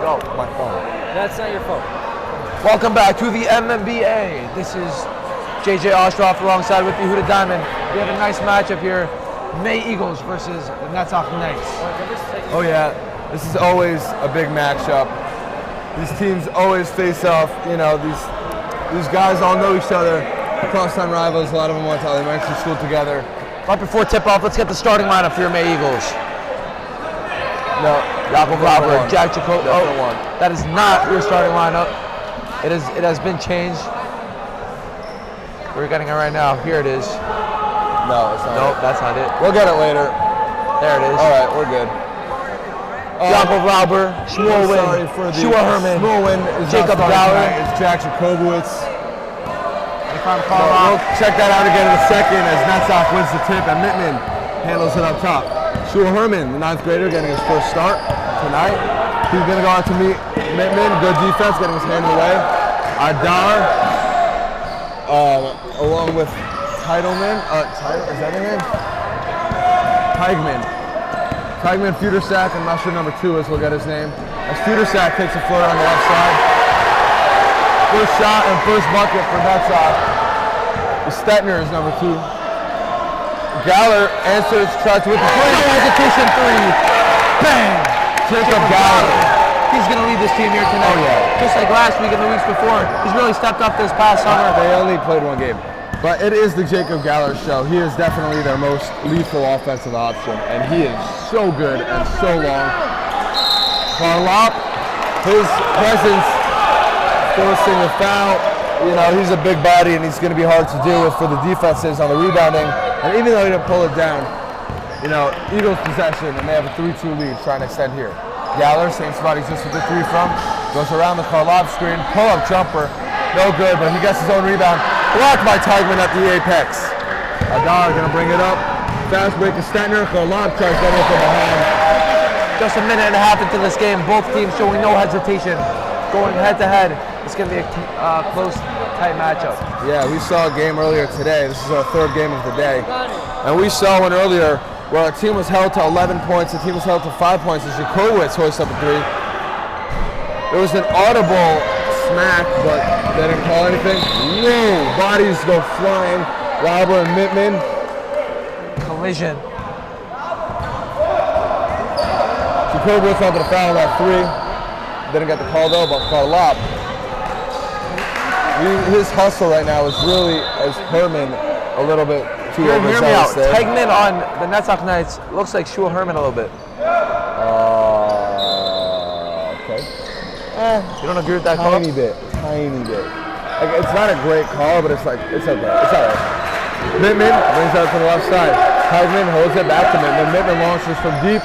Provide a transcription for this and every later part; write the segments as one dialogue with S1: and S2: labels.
S1: Go.
S2: My phone.
S1: That's not your phone.
S3: Welcome back to the MMBA. This is JJ Ostroff alongside with you, Huda Diamond. We have a nice matchup here. May Eagles versus the NETZ Knights.
S2: Oh yeah, this is always a big matchup. These teams always face off. You know, these guys all know each other. Cross-town rivals. A lot of them went to elementary school together.
S3: Right before tip-off, let's get the starting lineup for your May Eagles.
S2: No,
S3: Jakob Lauber, Jack Jacob.
S2: Oh,
S3: that is not your starting lineup. It has been changed. We're getting it right now. Here it is.
S2: no, it's not.
S3: Nope, that's not it.
S2: We'll get it later.
S3: There it is.
S2: All right, we're good.
S3: Jakob Lauber, Shmuel Wynn, Shua Herman,
S2: Shmuel Wynn is
S3: Jacob
S2: not starting
S3: Gallagher.
S2: tonight. It's Jack Jacobowitz.
S3: We'll
S2: We'll check that out again in a second as Netzach wins the tip and Mittman handles it up top. Shua Herman, the 9th grader, getting his first start tonight. He's going to go out to meet Mittman. Good defense, getting his hand in the way. Adar, along with Titleman. Is that his name? Teigman Futersack, I'm not sure number 2 is, we'll get his name. As Futersack takes a floater on the left side. First shot and first bucket for Netzach. Stetner is number 2. Galler answers, tries with the play.
S3: No hesitation, 3. Bang!
S2: Jacob Galler.
S3: He's going to lead this team here tonight.
S2: Oh, yeah.
S3: Just like last week and the weeks before. He's really stepped up this past summer.
S2: They only played 1 game. But it is the Jacob Galler show. He is definitely their most lethal offensive option. And he is so good and so long. Karlop, his presence forcing a foul. You know, he's a big body and he's going to be hard to deal with for the defenses on the rebounding. And even though he didn't pull it down, you know, Eagles possession and they have a 3-2 lead trying to extend here. Galler, same spot he's just with the 3 from, goes around the Karlov screen, pull-up jumper, no good, but he gets his own rebound. Blocked by Teigman at the apex. Adar gonna bring it up. Fast break to Stetner. Karlov tries to from behind.
S3: Just a minute and a half into this game, both teams showing no hesitation, going head to head. It's going to be a close, tight matchup.
S2: Yeah, we saw a game earlier today. This is our 3rd game of the day. And we saw one earlier where a team was held to 11 points, a team was held to 5 points as Jacobowitz hoists up a 3. There was an audible smack, but they didn't call anything. No, bodies go flying. Lauber and Mittman.
S3: Collision.
S2: Jacobowitz wanted to foul that 3. Didn't get the call though, but Karlop. His hustle right now is really, as Herman, a little bit too overzealous.
S3: Hear me out.
S2: There.
S3: Teigman on the NETZ Knights looks like Shua Herman a little bit.
S2: Okay.
S3: You don't agree with that call?
S2: Tiny bit. Like, it's not a great call, but it's okay. It's all right. Mittman brings out to the left side. Teigman holds it back to Mittman. Mittman launches from deep.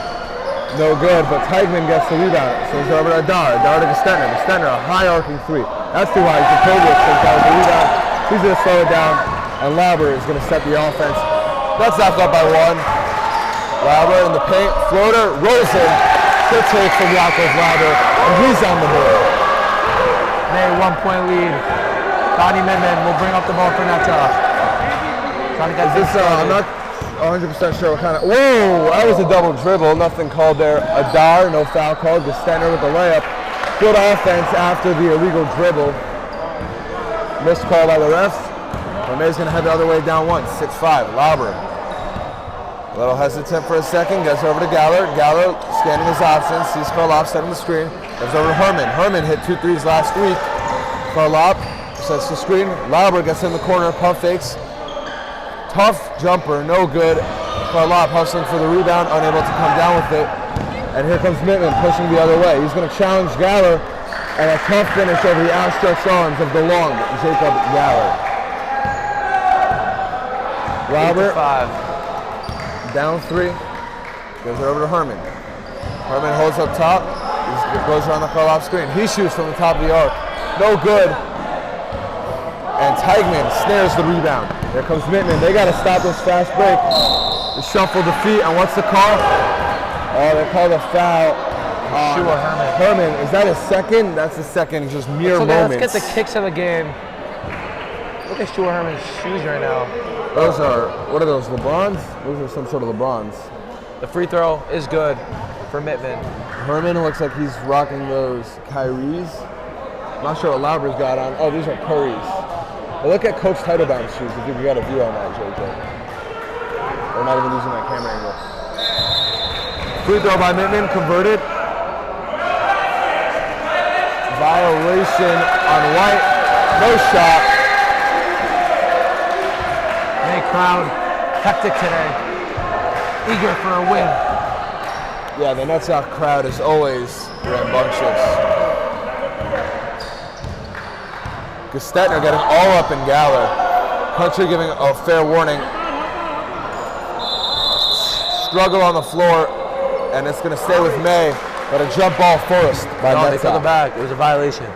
S2: No good, but Teigman gets the rebound. So he's over to Adar. Adar to Stetner. Stetner, a high arcing 3. That's too high. Jacobowitz takes out the rebound. He's going to slow it down, and Lauber is going to set the offense. That's knocked up by 1. Lauber in the paint. Floater. Rosen. Good take from Jakob Lauber, and he's on the board.
S3: May 1-point lead. Donnie Mittman will bring up the ball for NETZ. Trying to get
S2: this. I'm not 100% sure what kind of. Whoa! That was a double dribble. Nothing called there. Adar, no foul called. Stetner with the layup. Good offense after the illegal dribble. Missed call by the refs. May's going to head the other way down 1. 6-5. Lauber. A little hesitant for a second. Gets over to Galler. Galler scanning his options. Sees Karlop setting the screen. Goes over to Herman. Herman hit 2 threes last week. Karlop sets the screen. Lauber gets in the corner. Pump fakes. Tough jumper. No good. Karlop hustling for the rebound. Unable to come down with it. And here comes Mittman pushing the other way. He's going to challenge Galler, and a tough finish over the outstretched arms of the long Jacob Galler. Robert, down 3, goes over to Herman. Herman holds up top, he goes around the Karlop screen. He shoots from the top of the arc. No good. And Teigman snares the rebound. Here comes Mittman. They got to stop this fast break. The shuffle defeat, and what's the call? Oh, they called a foul on
S3: Shua Herman.
S2: Herman. Is that his second? That's his second, just mere moments.
S3: Let's get the kicks of the game. Look at Shua Herman's shoes right now.
S2: Those are, what are those, LeBrons? Those are some sort of LeBrons.
S3: The free throw is good. for Mittman.
S2: Herman looks like he's rocking those Kyries. I'm not sure what Lauber's got on. Oh, these are Curry's. But look at Coach Teitelbaum's shoes if you can get a view on that, JJ. We're not even using that camera angle. Free throw by Mittman, converted. Violation on White. No shot.
S3: May crowd hectic today. Eager for a win.
S2: Yeah, the NETZ crowd is always rambunctious. Gestetner getting all up in Galler. Country giving a fair warning. Struggle on the floor, and it's going to stay with May, but a jump ball forced by
S3: No, they
S2: NETZ.
S3: took it back. It was a violation.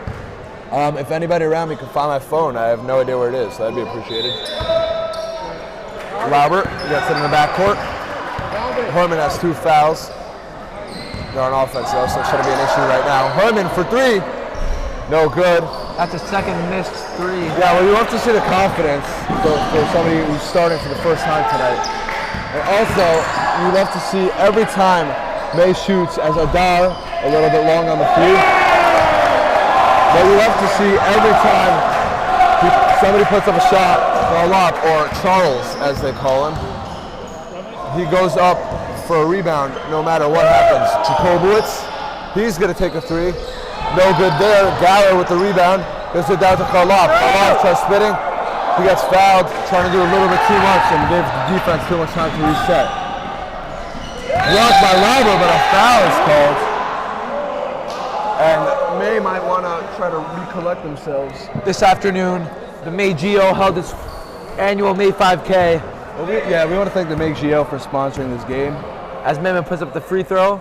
S2: If anybody around me can find my phone, I have no idea where it is, so that'd be appreciated. Lauber gets it in the backcourt. Herman has 2 fouls. They're on offense though, so it shouldn't be an issue right now. Herman for 3. No good.
S3: That's a second missed 3.
S2: Yeah, well, you love to see the confidence for somebody who's starting for the first time tonight. And also, you love to see every time May shoots as Adar, a little bit long on the feet. But you love to see every time somebody puts up a shot, or a lob, or Charles, as they call him, he goes up for a rebound no matter what happens. Jakobowitz, he's going to take a 3. No good there. Galler with the rebound. Gives it down to Karloff. Karloff tries spitting. He gets fouled, trying to do a little bit too much and gives the defense too much time to reset. Blocked by Lauber, but a foul is called. And May might want to try to recollect themselves.
S3: This afternoon, the May Geo held its annual May 5K.
S2: Well, we want to thank the May Geo for sponsoring this game.
S3: As Mittman puts up the free throw,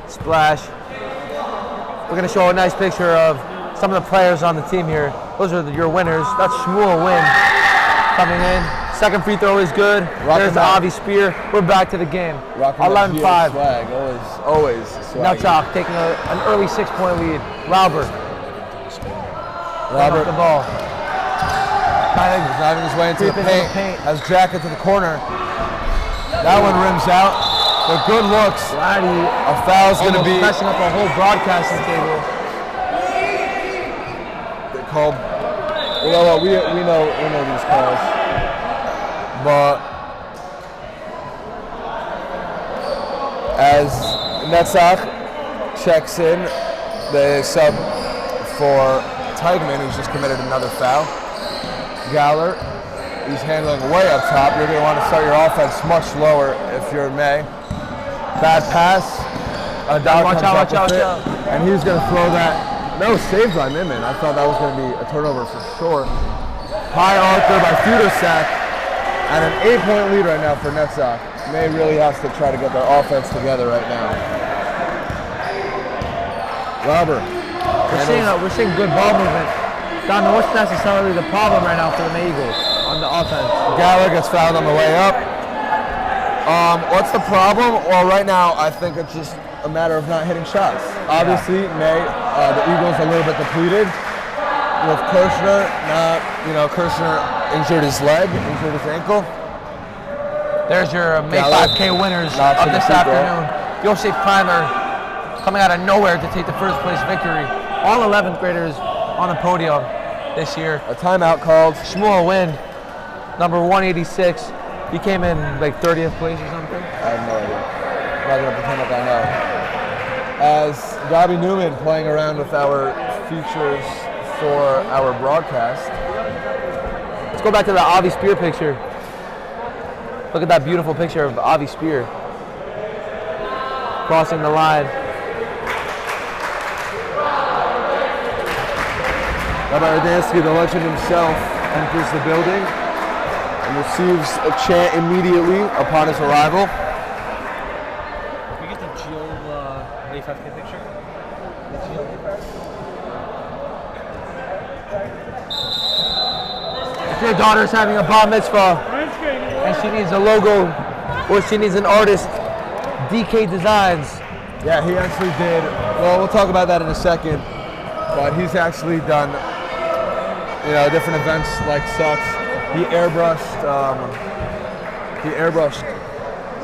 S3: splash. We're going to show a nice picture of some of the players on the team here. Those are your winners. That's Shmuel Wynn coming in. Second free throw is good. There's Avi Spear. We're back to the game. 11-5.
S2: Swag, always swag.
S3: Nutzok taking an early 6-point lead. Lauber. The ball.
S2: He's driving his way into the paint. Has Jacket to the corner. That one rims out. The good looks.
S3: Laddie,
S2: a foul's going to be
S3: messing up a whole broadcasting table.
S2: They called. Well, we know these calls, but as NETZ checks in, they sub for Teigman, who's just committed another foul. Galler, he's handling way up top. You're going to want to start your offense much lower if you're May. Bad pass.
S3: Watch out.
S2: And he's going to throw that. No, saved by Mittman. I thought that was going to be a turnover for sure. High Arthur by Fudersack. And an 8-point lead right now for NETZ. May really has to try to get their offense together right now. Lauber.
S3: We're seeing good ball movement. Don, what's necessarily the problem right now for the May Eagles on the offense?
S2: Galler gets fouled on the way up. What's the problem? Well, right now, I think it's just a matter of not hitting shots. Obviously, May, the Eagles a little bit depleted. With Kirshner, Kirshner injured his leg, injured his ankle.
S3: There's your May 5K winners of this afternoon. Yosef Primer coming out of nowhere to take the first place victory. All 11th graders on the podium this year.
S2: A timeout called.
S3: Shmuel Wynn, number 186. He came in like 30th place or something.
S2: I have no idea. I'm not going to pretend like I know. As Gabby Newman playing around with our features for our broadcast.
S3: Let's go back to the Avi Spear picture. Look at that beautiful picture of Avi Spear crossing the line.
S2: Rabbi Radansky, the legend himself, enters the building and receives a chant immediately upon his arrival.
S1: Can we get the Geo May 5K picture? The Geo May 5K?
S3: If your daughter's having a bar mitzvah and she needs a logo or she needs an artist, DK Designs.
S2: Yeah, he actually did. Well, we'll talk about that in a second. But he's actually done, different events like such. He airbrushed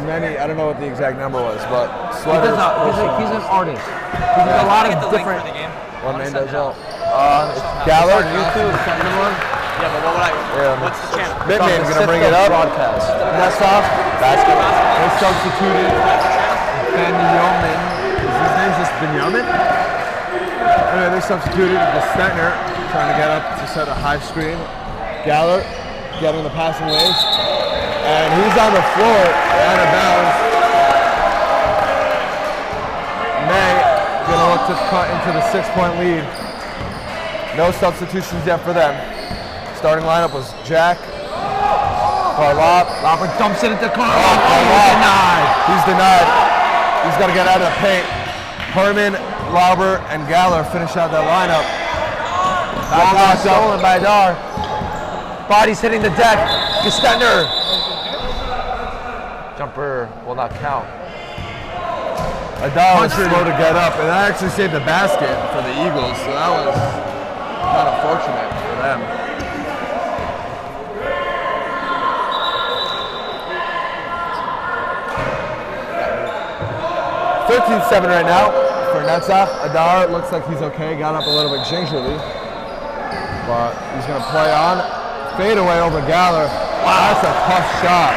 S2: many, I don't know what the exact number was, but
S3: He's
S2: sweaters.
S3: an artist. He does a lot of
S1: Get the link
S3: different.
S1: for the game.
S2: One man does all.
S3: Galler,
S2: Galler,
S3: YouTube, second one.
S1: Yeah, but what would I?
S2: Yeah.
S1: What's the channel?
S2: Bitman's gonna bring it up.
S3: Broadcast.
S2: That's off.
S3: Basketball.
S2: They substituted Benjamin. Is his name just Benjamin? Anyway, they substituted the Stentner, trying to get up to set a high screen. Galler getting the passing lanes. And he's on the floor, out of bounds. May gonna look to cut into the 6-point lead. No substitutions yet for them. Starting lineup was Jack, Carlop.
S3: Robert dumps it into Carl.
S2: Denied. He's denied. He's got to get out of the paint. Herman, Lauber, and Galler finish out that lineup.
S3: Ball stolen by Dar. Body's hitting the deck. Gestender. Jumper will not count.
S2: Adar was slow to get up, and that actually saved the basket for the Eagles, so that was kind of fortunate for them. 13-7 right now for NETZ. Adar looks like he's okay, got up a little bit gingerly, but he's going to play on. Fade away over Galler. Wow, that's a tough shot.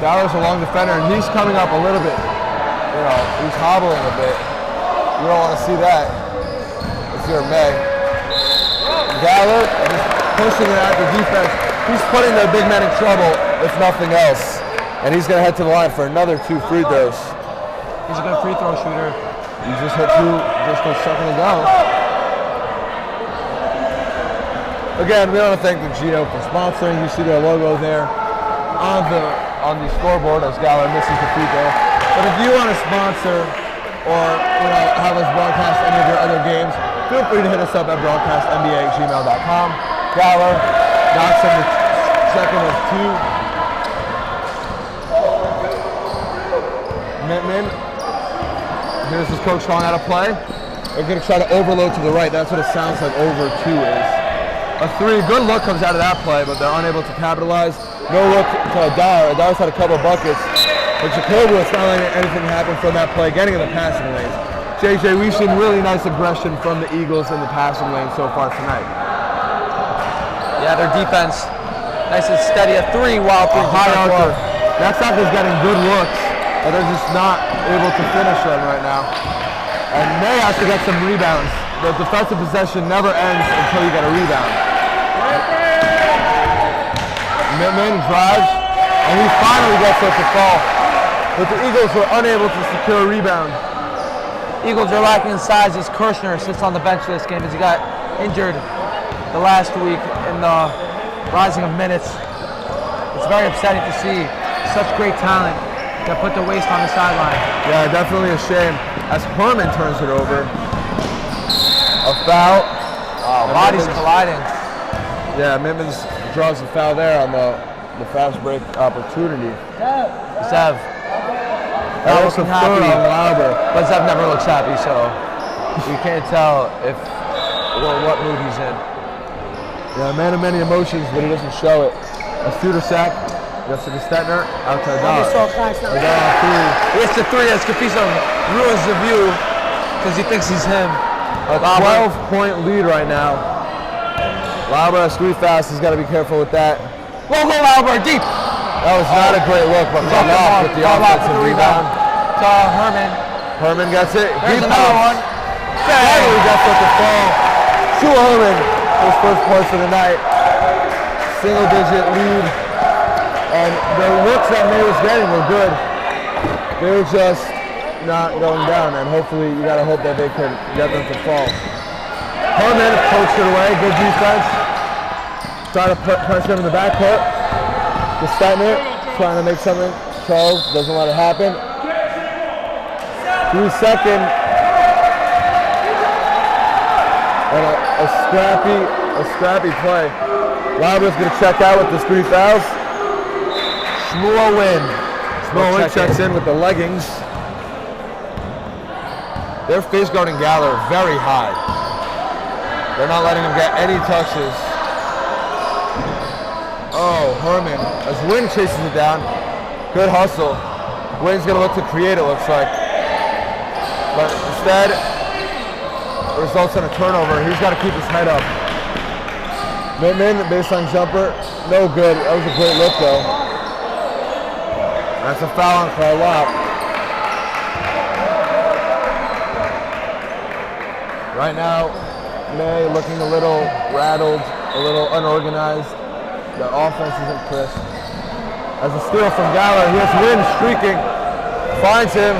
S2: Galler's a long defender, and he's coming up a little bit. You know, he's hobbling a bit. You don't want to see that if you're May. Galler is pushing it at the defense. He's putting their big men in trouble, if nothing else. And he's going to head to the line for another 2 free throws.
S3: He's a good free throw shooter.
S2: He just hit 2 just a second ago. Again, we want to thank the Geo for sponsoring. You see their logo there on the scoreboard as Galler misses the free throw. But if you want to sponsor or have us broadcast any of your other games, feel free to hit us up at broadcastnba@gmail.com. Galler knocks in the second of 2. Mittman. Here's his coach calling out a play. They're going to try to overload to the right. That's what it sounds like over 2 is. A 3, good look comes out of that play, but they're unable to capitalize. No look to Adar. Adar's had a couple buckets. But Jacobo, it's not letting anything happen from that play, getting in the passing lanes. JJ, we've seen really nice aggression from the Eagles in the passing lane so far tonight.
S3: Yeah, their defense nice and steady. A 3 while through
S2: High archer. That side is getting good looks, but they're just not able to finish them right now. And May has to get some rebounds. The defensive possession never ends until you get a rebound. Mittman drives, and he finally gets it to fall. But the Eagles were unable to secure a rebound.
S3: Eagles are lacking in size as Kirshner sits on the bench this game as he got injured the last week in the rising of minutes. It's very upsetting to see such great talent get put to waste on the sideline.
S2: Yeah, definitely a shame. As Herman turns it over, a foul.
S3: Bodies colliding.
S2: Yeah, Mittmans draws a foul there on the fast break opportunity.
S3: Zev.
S2: That was a third on Lauber.
S3: But Zev never looks happy, so you can't tell what mood he's in.
S2: Yeah, a man of many emotions, but he doesn't show it. A shooter sack. Gets to the Stentner, out to Adar. Adar on 3.
S3: He hits the 3 as Capiso ruins the view because he thinks he's him.
S2: A 12-point lead right now. Lauber has 3 fouls. He's got to be careful with that.
S3: Go Lauber, deep.
S2: That was not a great look, but Carlop with the offensive rebound.
S3: To Herman.
S2: Herman gets it.
S3: There's another one.
S2: Finally gets it to fall. To Herman, his first points of the night. Single-digit lead. And the looks that May was getting were good. They were just not going down, and hopefully you gotta hope that they can get them to fall. Herman pokes it away, good defense. Trying to punch him in the backcourt. The Stentner trying to make something. Charles doesn't let it happen. 3 seconds. And a scrappy play. Lauber's gonna check out with his 3 fouls. Shmuel Wynn checks in with the leggings. They're face guarding Galler very high. They're not letting him get any touches. Oh, Herman, as Wynn chases it down. Good hustle. Wynn's going to look to create, it looks like. But instead, it results in a turnover. He's got to keep his head up. Mittman, baseline jumper, no good. That was a great look, though. That's a foul on Carlop. Right now, May looking a little rattled, a little unorganized. The offense isn't crisp. As a steal from Galler, he has Wynn streaking, finds him.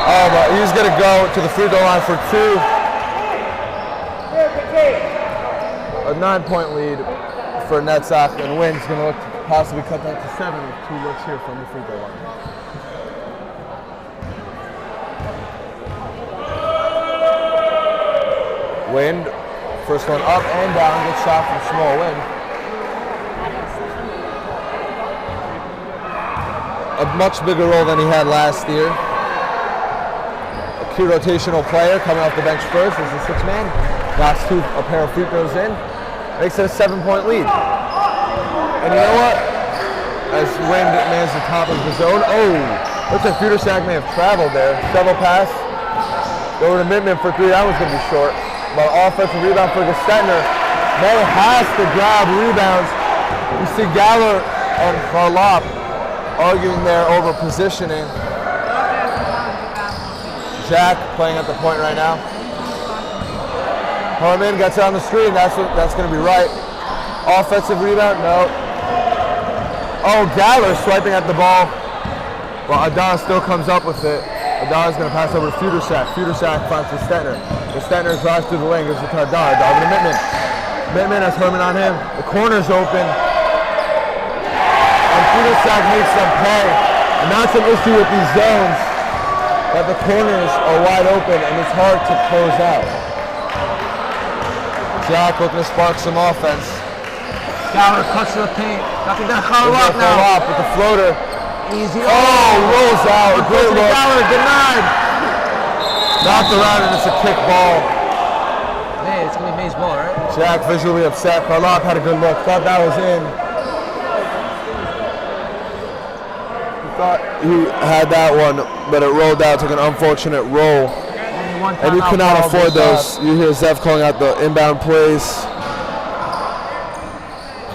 S2: Oh, but he's gonna go to the free throw line for 2. A 9-point lead for NETZ, and Wynn's gonna look to possibly cut that to 7 with 2 looks here from the free throw line. Wynn, first one up and down, good shot from Small Wynn. A much bigger role than he had last year. A key rotational player coming off the bench first as a 6-man. Knocks a pair of free throws in. Makes it a 7-point lead. And you know what? As Wynn mans the top of the zone. Oh, looks like Fudersack may have traveled there. Shovel pass. Go over to Mittman for 3. That one's going to be short. But offensive rebound for Gestetner. May has to grab rebounds. You see Galler and Carlop arguing there over positioning. Jack playing at the point right now. Harmon gets it on the screen. That's going to be right. Offensive rebound, no. Oh, Galler swiping at the ball. Well, Adah still comes up with it. Adah is going to pass over to Fudersack. Fudersack finds Gestetner. Gestetner drives through the lane, gives it to Adah. Adah over to Mittman. Mittman has Herman on him. The corner's open. Fudersack makes them pay, and that's an issue with these zones, that the corners are wide open and it's hard to close out. Jack looking to spark some offense.
S3: Galler cuts to the paint. Nothing down. Carlop now.
S2: Carlop with the floater.
S3: Easy.
S2: Oh, rolls out. A great look.
S3: Galler denied.
S2: Knocked around and it's a kick ball.
S3: Hey, it's going to be May's ball, right?
S2: Jack visually upset. Carlop had a good look. Thought that was in. Thought he had that one, but it rolled out, took an unfortunate roll. And you cannot afford those. You hear Zev calling out the inbound plays.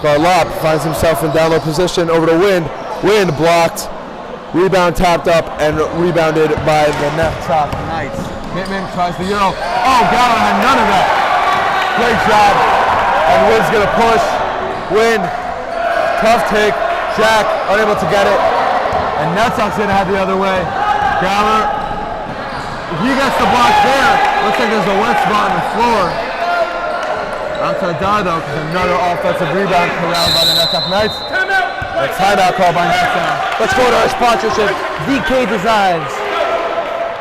S2: Carlop finds himself in down low position over to Wynn. Wynn blocked, rebound tapped up, and rebounded by the NETZ Knights. Mittman tries the Euro. Oh, Galler had none of that. Great job. And Wynn's gonna push. Wynn, tough take. Jack unable to get it. And NETZ's gonna head the other way. Galler, if he gets the block there, looks like there's a wet spot on the floor. Outside die though, because another offensive rebound around by the NETZ Knights. A timeout call by NETZ.
S3: Let's go to our sponsorship, DK Designs.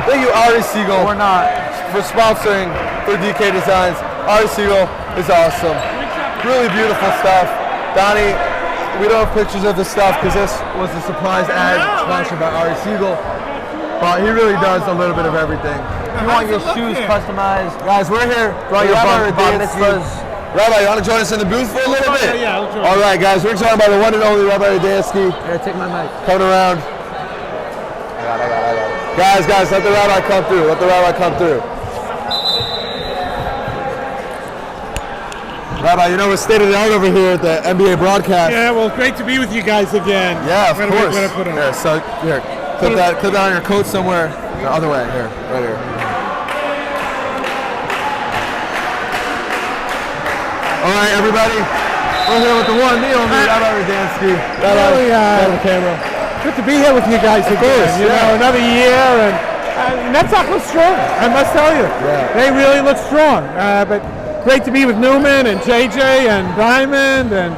S2: Thank you, Ari Siegel.
S3: Or not.
S2: For sponsoring for DK Designs. Ari Siegel is awesome. Really beautiful stuff. Donnie, we don't have pictures of this stuff because this was a surprise ad sponsored by Ari Siegel. But he really does a little bit of everything.
S3: If you want your shoes customized,
S2: Guys, we're here for your
S3: Rabbi
S2: bar
S3: mitzvahs.
S2: Rabbi, you want to join us in the booth for a little bit?
S1: Yeah, I'll join.
S2: All right, guys, we're talking about the one and only Rabbi Radansky
S3: Here, take my mic.
S2: coming around. I got it. Guys, let the rabbi come through. Let the rabbi come through. Rabbi, you know we're state of the art over here at the NBA broadcast.
S4: Yeah, well, great to be with you guys again.
S2: Yeah, of course.
S4: What I put on.
S2: Here, so here, clip that on your coat somewhere. The other way, here, right here. All right, everybody. We're here with the one, the only Rabbi Radansky.
S4: Really,
S2: the camera.
S4: good to be here with you guys again.
S2: course,
S4: you know, another year, and NETZ looks strong. I must tell you, they really look strong. But great to be with Newman and JJ and Diamond, and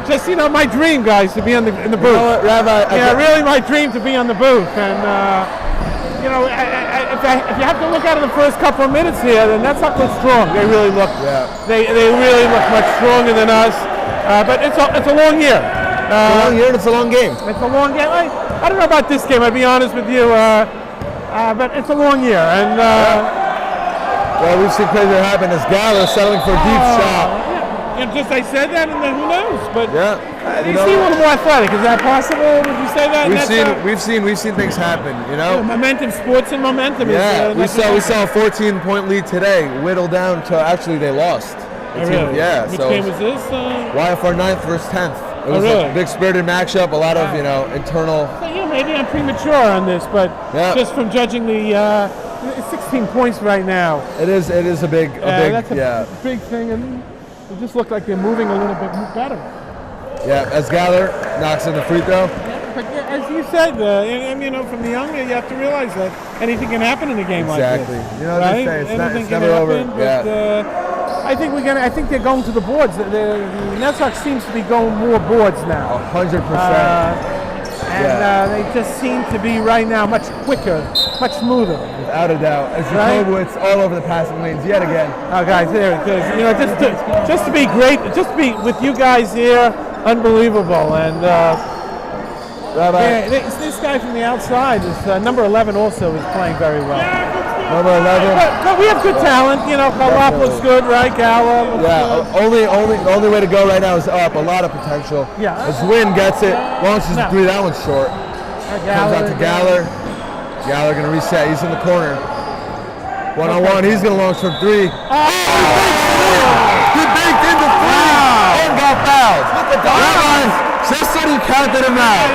S4: just my dream, guys, to be in the booth.
S2: You know what, Rabbi?
S4: Really my dream to be on the booth, and if you have to look at it the first couple of minutes here, then NETZ looks strong. They really look.
S2: Yeah.
S4: They really look much stronger than us. But it's a long year.
S2: It's a long year and it's a long game.
S4: It's a long game. I don't know about this game. I'd be honest with you, but it's a long year, and
S2: Well, we've seen crazy happen as Galler settling for a deep shot.
S4: just I said that, and then who knows? But
S2: Yeah.
S4: they seem a little more athletic. Is that possible? Would you say that?
S2: We've seen things happen. You know.
S4: Momentum, sports, and momentum.
S2: Yeah,
S4: Is,
S2: we saw a 14-point lead today whittle down to actually they lost.
S4: Oh, really?
S2: Yeah.
S4: Which
S2: so
S4: game was this?
S2: YFR 9th versus 10th. It was
S4: really?
S2: a big spirited matchup. A lot of internal.
S4: So, maybe I'm premature on this, but just from judging the 16 points right now.
S2: It is a big
S4: that's a big thing, and it just looked like they're moving a little bit better.
S2: Yeah, as Galler knocks in the free throw.
S4: But as you said, from the young, you have to realize that anything can happen in a game like this.
S2: Exactly.
S4: Right?
S2: It's never over.
S4: But, I think they're going to the boards. The NETZ seems to be going more boards now.
S2: 100%.
S4: They just seem to be right now much quicker, much smoother.
S2: Without a doubt. As Jacobowitz all over the passing lanes yet again.
S4: Oh, guys, there it is. Just to be great, just to be with you guys here, unbelievable. And
S2: Rabbi,
S4: this guy from the outside is number 11. Also is playing very well.
S2: number 11.
S4: But we have good talent. Kalop looks good, right? Gala looks good.
S2: Only way to go right now is up. A lot of potential.
S4: Yeah.
S2: As Wynn gets it, launches the three. That one's short. Comes out to Galler. Galler going to reset. He's in the corner. One-on-one. He's going to launch from three. He baked into three and got fouled. Just when he counted him out.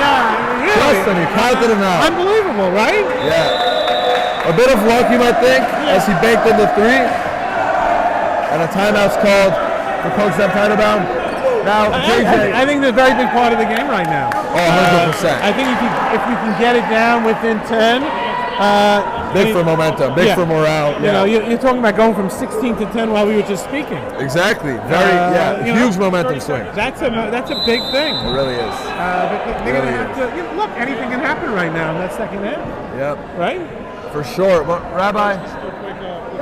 S4: Really?
S2: Just when he counted him out.
S4: Unbelievable, right?
S2: Yeah. A bit of luck, you might think, as he baked into three. And a timeout's called for Coach Zeb Titlebound. Now, JJ.
S4: I think they're a very big part of the game right now.
S2: Oh, 100%.
S4: I think if you can get it down within 10.
S2: Big for momentum, big for morale.
S4: You're talking about going from 16 to 10 while we were just speaking.
S2: Exactly. Huge momentum swing.
S4: That's a big thing.
S2: It really is.
S4: But they're going to have to, look, anything can happen right now in that second half.
S2: Yep.
S4: Right?
S2: For sure. But Rabbi,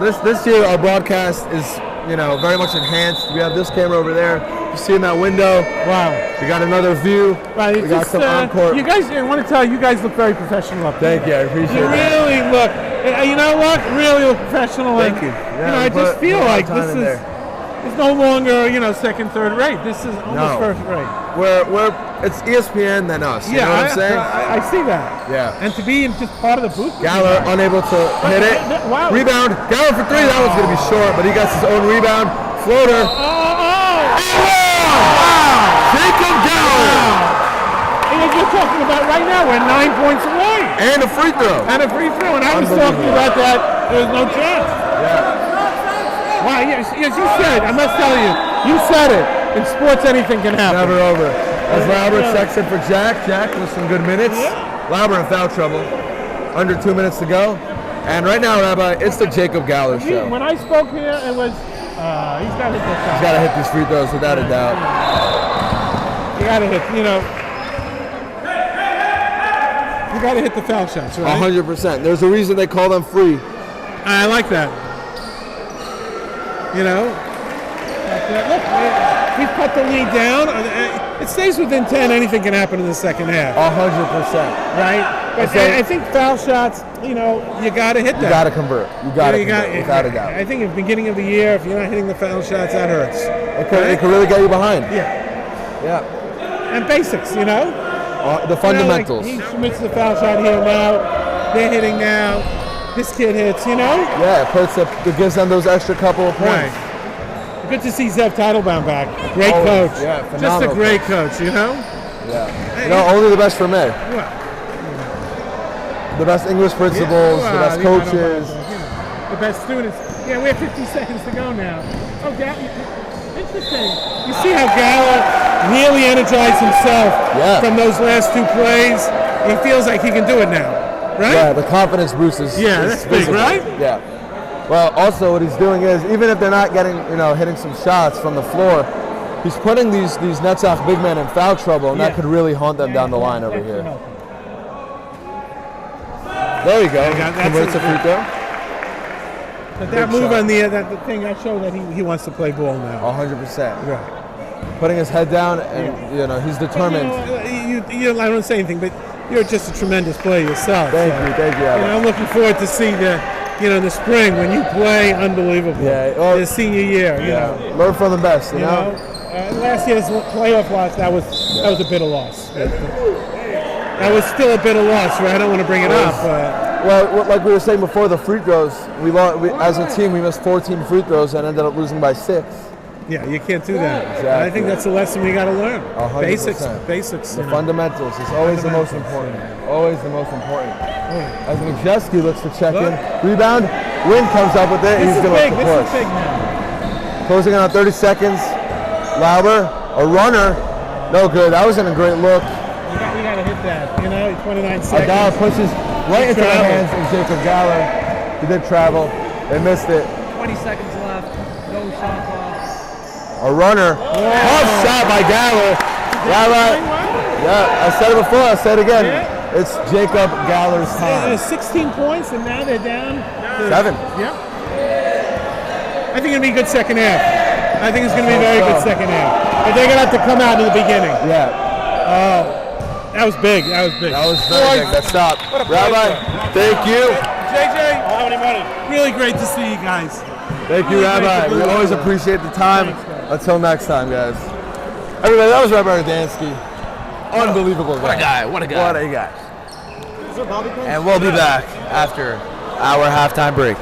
S2: this year our broadcast is, very much enhanced. We have this camera over there. You see in that window.
S4: Wow.
S2: We got another view.
S4: Right,
S2: we got some encore.
S4: You guys, I want to tell you guys look very professional up there.
S2: Thank you. I appreciate
S4: that. You really look. You know what? Really look professional.
S2: Thank you. Yeah,
S4: I just feel like this is. It's no longer, second, third rate. This is almost first rate.
S2: It's ESPN than us. You know what I'm saying?
S4: I see that.
S2: Yeah.
S4: And to be just part of the booth.
S2: Galler unable to hit it.
S4: Wow.
S2: Rebound. Galler for three. That one's going to be short, but he gets his own rebound. Floater. Jacob Galler.
S4: And you're talking about right now, we're 9 points away.
S2: And a free throw.
S4: And I was talking about that. There's no chance.
S2: Yeah.
S4: Wow, yes, you said, I must tell you, you said it. In sports, anything can happen.
S2: Never over. As Lauber checks in for Jack. Jack with some good minutes. Lauber in foul trouble. Under 2 minutes to go. And right now, Rabbi, it's the Jacob Galler show.
S4: When I spoke here, it was, he's got to hit that shot.
S2: He's got to hit these free throws without a doubt.
S4: You got to hit, you got to hit the foul shots, right?
S2: 100%. There's a reason they call them free.
S4: I like that. Look, we've cut the lead down. It stays within 10. Anything can happen in the second half.
S2: 100%.
S4: Right? But I think foul shots, you got to hit that.
S2: You got to convert. You got to convert, without a doubt.
S4: I think at the beginning of the year, if you're not hitting the foul shots, that hurts.
S2: It could really get you behind.
S4: Yeah. And basics,
S2: the fundamentals.
S4: He submits the foul shot here now. They're hitting now. This kid hits,
S2: Yeah, it gives them those extra couple of points.
S4: Right. Good to see Zeb Titlebound back. Great coach.
S2: Yeah, phenomenal.
S4: Just a great coach,
S2: Yeah. Only the best for me. The best English principals, the best coaches.
S4: The best students. Yeah, we have 50 seconds to go now. Oh, interesting. You see how Galler really energized himself from those last two plays. He feels like he can do it now. Right?
S2: Yeah, the confidence boost is
S4: that's big, right?
S2: Yeah. Well, also what he's doing is, even if they're not getting, hitting some shots from the floor, he's putting these NETZ big men in foul trouble, and that could really haunt them down the line over here. There you go. Converts a free throw.
S4: But that move on the thing, I show that he wants to play ball now.
S2: 100%.
S4: Right.
S2: Putting his head down, and he's determined.
S4: I don't say anything, but you're just a tremendous player yourself.
S2: Thank you.
S4: I'm looking forward to see in the spring when you play unbelievable.
S2: Yeah, well,
S4: His senior year, you know.
S2: Learn from the best, you know?
S4: Last year's playoff loss, that was a bitter loss. That was still a bitter loss, right? I don't want to bring it up.
S2: Well, like we were saying before, the free throws, as a team, we missed 14 free throws and ended up losing by 6.
S4: Yeah, you can't do that.
S2: Exactly.
S4: I think that's a lesson we got to learn.
S2: 100%.
S4: Basics.
S2: The fundamentals is always the most important. Always the most important. As McJeski looks to check in. Rebound. Win comes up with it. He's going to look to push.
S4: This is big now.
S2: Closing on 30 seconds. Lauber, a runner. No good. That wasn't a great look.
S4: You got to hit that. 29 seconds.
S2: Adar pushes right into the hands of Jacob Galler. He did travel. They missed it.
S1: 20 seconds left. No shot clock.
S2: A runner. Tough shot by Galler. Yeah, I said it before. I'll say it again.
S4: Yeah.
S2: It's Jacob Galler's time.
S4: 16 points, and now they're down.
S2: 7.
S4: Yeah. I think it'll be a good second half. I think it's going to be a very good second half. But they're going to have to come out in the beginning.
S2: Yeah.
S4: That was big. That was big.
S2: That was very big. That stop. Rabbi, thank you.
S4: JJ, how many money? Really great to see you guys.
S2: Thank you, Rabbi. We always appreciate the time. Until next time, guys. Everybody, that was Rabbi Radansky. Unbelievable guy.
S3: What a guy. What a guy.
S2: What a guy.
S3: And we'll be back after our halftime break.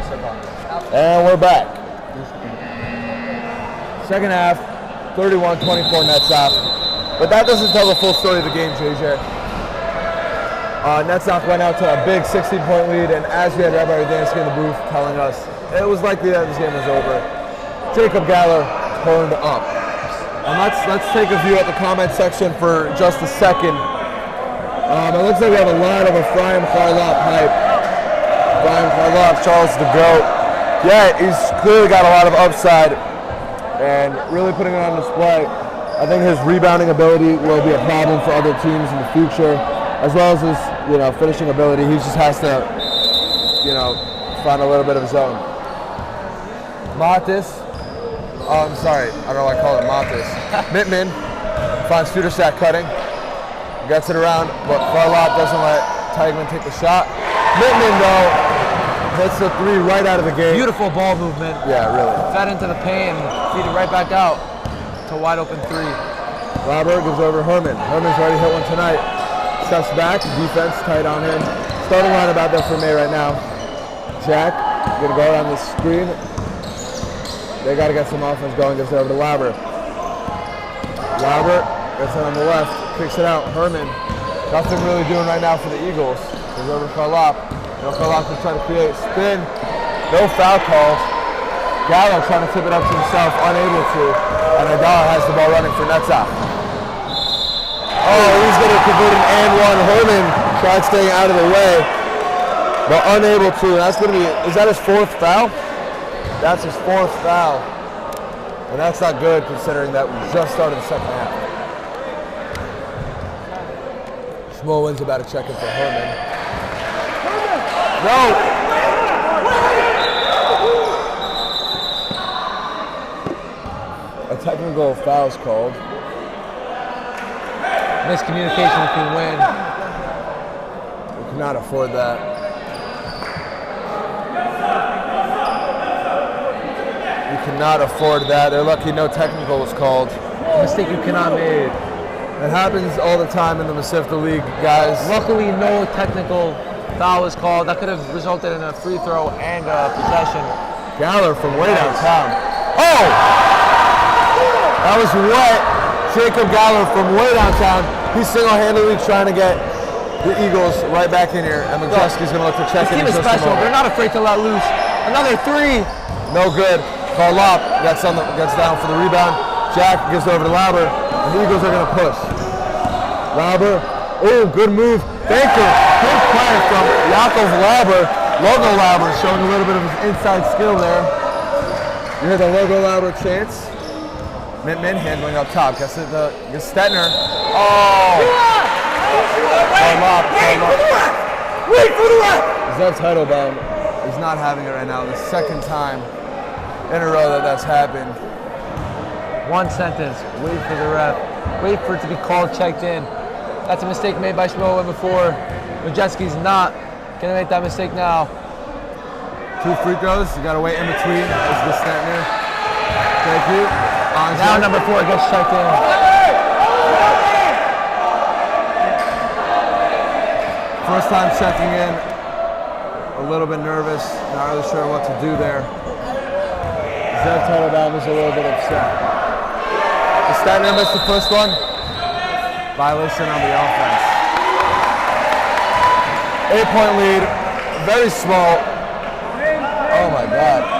S2: And we're back. Second half, 31-24 NETZ. But that doesn't tell the full story of the game, JJ. NETZ went out to a big 16-point lead, and as we had Rabbi Radansky in the booth telling us, it was likely that this game was over. Jacob Galler turned up. And let's take a view at the comment section for just a second. It looks like we have a lot of Ephraim Charlap hype. Ephraim Charlap, Charles the GOAT. Yeah, he's clearly got a lot of upside and really putting it on display. I think his rebounding ability will be a problem for other teams in the future, as well as his, finishing ability. He just has to, find a little bit of his own. Matis, I'm sorry, I don't know why I call it Matis. Mittman finds Sudersack cutting, gets it around, but Charlap doesn't let Teigman take the shot. Mittman, though, hits the three right out of the game.
S3: Beautiful ball movement.
S2: Yeah, really.
S3: Fed into the paint, feed it right back out to a wide open three.
S2: Robert goes over to Herman. Herman's already hit one tonight. Steps back, defense tight on him. Starting lineup out there for May right now. Jack, gonna go around the screen. They gotta get some offense going, gives it over to Lauber. Lauber gets it on the left, kicks it out. Herman, nothing really doing right now for the Eagles. Goes over to Charlap. Charlap will try to create spin. No foul calls. Gallo trying to tip it up to himself, unable to. And Adar has the ball running for NETZ. Oh, he's going to convert an and one. Herman tried staying out of the way, but unable to. That's going to be, is that his fourth foul? That's his fourth foul. And that's not good considering that we just started the second half. Shmuel wins about a check-in for Herman. No! A technical foul is called.
S3: Miscommunication between Wynn.
S2: We cannot afford that. We cannot afford that. They're lucky no technical was called.
S3: A mistake you cannot make.
S2: It happens all the time in the Masifta League, guys.
S3: Luckily, no technical foul was called. That could have resulted in a free throw and a possession.
S2: Galler from way downtown. Oh! That was wet. Jacob Galler from way downtown. He's single-handedly trying to get the Eagles right back in here. And McCluskey's going to look to check in.
S3: This team is special. They're not afraid to let loose. Another three.
S2: No good. Charlap gets down for the rebound. Jack gives it over to Lauber. And the Eagles are going to push. Lauber. Oh, good move. Baker. Good play from Yaakov Lauber. Logo Lauber showing a little bit of his inside skill there. You hear the Logo Lauber chants. Mittman handling up top. Gets it to Stetner. Oh! Wait for the ref! Zev Teitelbaum is not having it right now. The second time in a row that that's happened.
S3: One sentence. Wait for the ref. Wait for it to be called, checked in. That's a mistake made by Shmuel before. Majeski's not going to make that mistake now.
S2: 2 free throws. You got to wait in between. There's the Stetner. Thank you.
S3: Now number 4 gets checked in.
S2: First time checking in. A little bit nervous. Not really sure what to do there. Zev Teitelbaum is a little bit upset. The Stetner missed the first one. Violation on the offense. 8-point lead. Very small. Oh my God.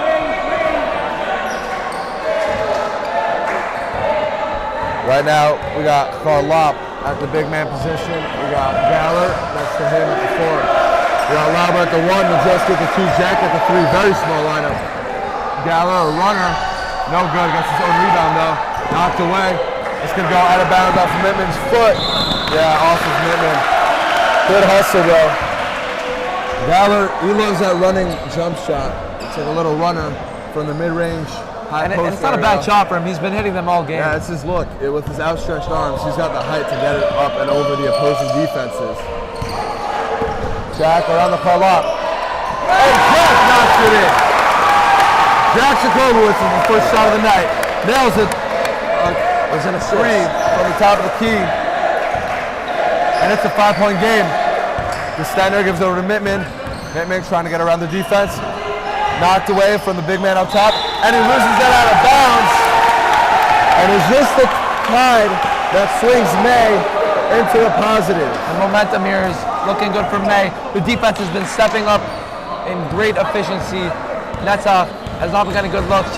S2: Right now, we got Charlap at the big man position. We got Galler next to him at the 4. We got Lauber at the 1, Majeski at the 2, Jack at the 3. Very small lineup. Galler, a runner. No good. Gets his own rebound, though. Knocked away. It's going to go out of bounds off of Mittman's foot. Yeah, off of Mittman. Good hustle, though. Galler, he loves that running jump shot. It's like a little runner from the mid-range.
S3: And it's not a bad shot for him. He's been hitting them all game.
S2: Yeah, it's his look. With his outstretched arms, he's got the height to get it up and over the opposing defenses. Jack around the Charlap. And Jack knocks it in. Jack Jakobowitz is the first shot of the night. Nails it. Was in a 3 from the top of the key. And it's a 5-point game. The Stetner gives over to Mittman. Mittman trying to get around the defense. knocked away from the big man up top, and he loses that out of bounds. And is this the tide that swings May into the positive?
S3: The momentum here is looking good for May. The defense has been stepping up in great efficiency. Netzach has not been getting good looks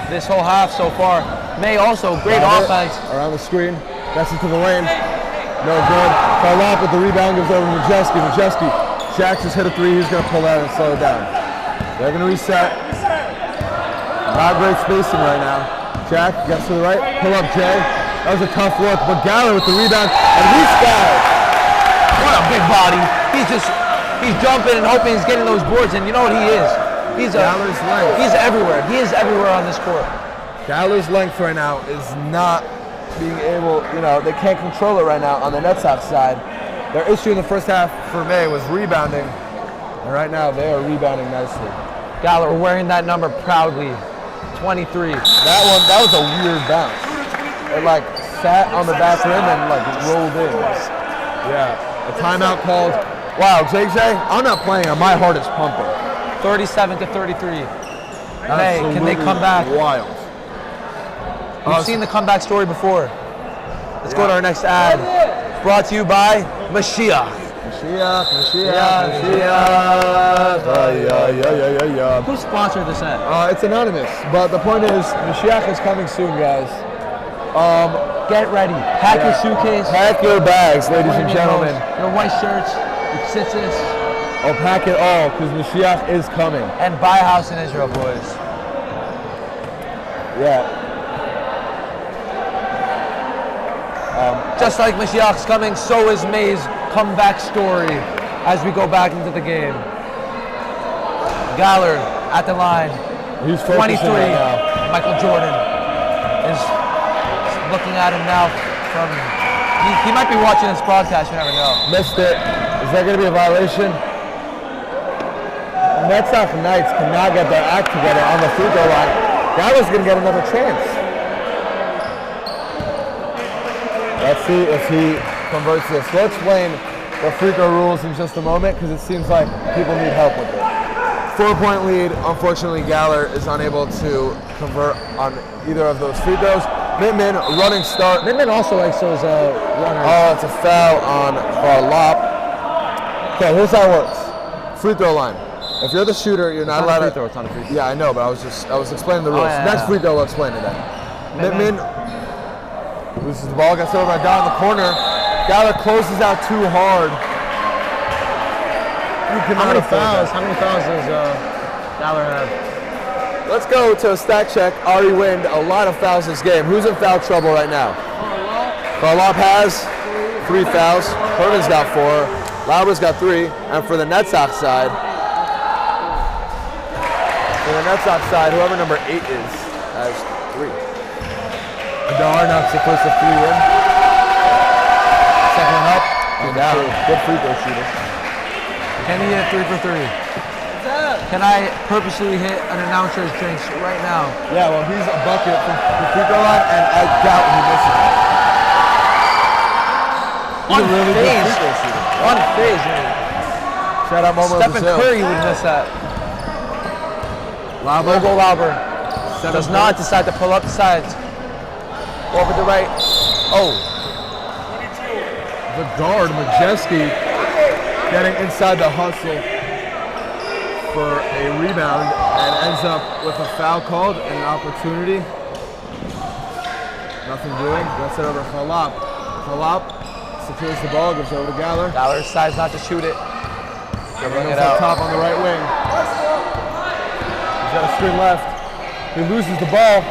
S3: this whole half so far. May also, great offense.
S2: Around the screen, that's into the lane. No good. Farlop with the rebound goes over to Majeski. Majeski, Jax just hit a three. He's going to pull that and slow it down. They're going to reset. Not great spacing right now. Jack gets to the right. Pull up Jay. That was a tough look, but Galler with the rebound, and he's fouled.
S3: What a big body. He's jumping and hoping he's getting those boards, and you know what he is?
S2: Galler's length.
S3: He's everywhere. He is everywhere on this court.
S2: Galler's length right now is not being able, they can't control it right now on the Netzach side. Their issue in the first half for May was rebounding, and right now they are rebounding nicely.
S3: Galler wearing that number proudly, 23.
S2: That was a weird bounce. It sat on the back rim and rolled in. Yeah, a timeout called. Wow, JJ, I'm not playing and my heart is pumping.
S3: 37 to 33. May, can they come back?
S2: Wild.
S3: We've seen the comeback story before. Let's go to our next ad. Brought to you by Mashiach. Who sponsored this ad?
S2: It's anonymous, but the point is, Mashiach is coming soon, guys.
S3: Get ready. Pack your suitcase.
S2: Pack your bags, ladies and gentlemen.
S3: Your white shirts, your tzitzis.
S2: Oh, pack it all, because Mashiach is coming.
S3: And buy a house in Israel, boys.
S2: Yeah.
S3: Just like Mashiach's coming, so is May's comeback story as we go back into the game. Galler at the line.
S2: He's
S3: 23.
S2: Right now.
S3: Michael Jordan is looking at him now from. He might be watching this broadcast, you never know.
S2: Missed it. Is that going to be a violation? Netzach Knights cannot get their act together on the free throw line. Galler's going to get another chance. Let's see if he converts this. We'll explain the free throw rules in just a moment because it seems like people need help with it. 4-point lead. Unfortunately, Galler is unable to convert on either of those free throws. Mittman, running start.
S3: Mittman also likes those runners.
S2: Oh, it's a foul on Farlop. Okay, here's how it works. Free throw line. If you're the shooter, you're not allowed to.
S3: It's not a free throw.
S2: Yeah, I know, but I was explaining the rules. Next free throw, we'll explain it then. Mittman loses the ball, gets over by down in the corner. Galler closes out too hard.
S3: How many fouls does Galler have?
S2: Let's go to a stat check. Ari Wind, a lot of fouls this game. Who's in foul trouble right now? Farlop has 3 fouls. Herman's got 4. Lauber's got 3. And for the Netzach side, whoever number 8 is, has 3. Dar knocks the first of 3 in. Second one up. And down. Good free throw shooter.
S3: Can he hit 3 for 3? Can I purposely hit an announcer's jinx right now?
S2: Yeah, well, he's a bucket from the free throw line, and I doubt he misses it. He's a really good free throw shooter.
S3: One phase, man.
S2: Shout out Momo
S3: Stephen
S2: Brazil.
S3: Curry would miss that. Logo Lauber does not decide to pull up the sides. Over the right. Oh.
S2: The guard, Majeski, getting inside the hustle for a rebound and ends up with a foul called and an opportunity. Nothing doing. Gets it over to Farlop. Farlop secures the ball, goes over to Galler.
S3: Galler decides not to shoot it.
S2: Bring it out. Top on the right wing. He's got a string left. He loses the ball.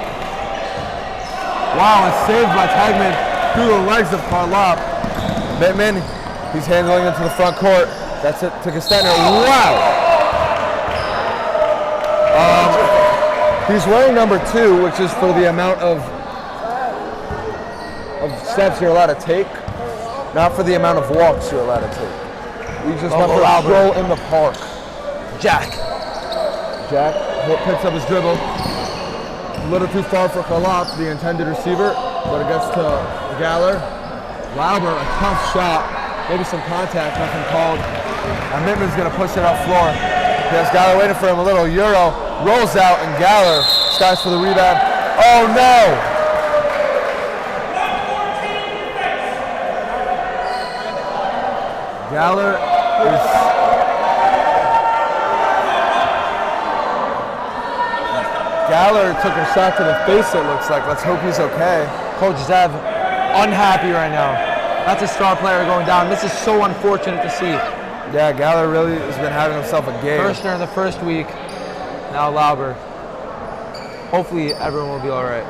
S2: Wow, it's saved by Tagman through the legs of Farlop. Mittman, he's handling it to the front court. That's it to Castano. Wow! He's wearing number 2, which is for the amount of steps you're allowed to take, not for the amount of walks you're allowed to take. We just went for a stroll in the park.
S3: Jack
S2: picks up his dribble. A little too far for Farlop, the intended receiver, but it gets to Galler. Lauber, a tough shot. Maybe some contact, nothing called. And Mittman's going to push it up floor. He has Galler waiting for him, a little Euro. rolls out, and Galler skies for the rebound. Oh no! Galler took a shot to the face, it looks like. Let's hope he's okay.
S3: Coach Zev, unhappy right now. That's a star player going down. This is so unfortunate to see.
S2: Yeah, Galler really has been having himself a game.
S3: Kirshner in the first week, now Lauber. Hopefully everyone will be all right.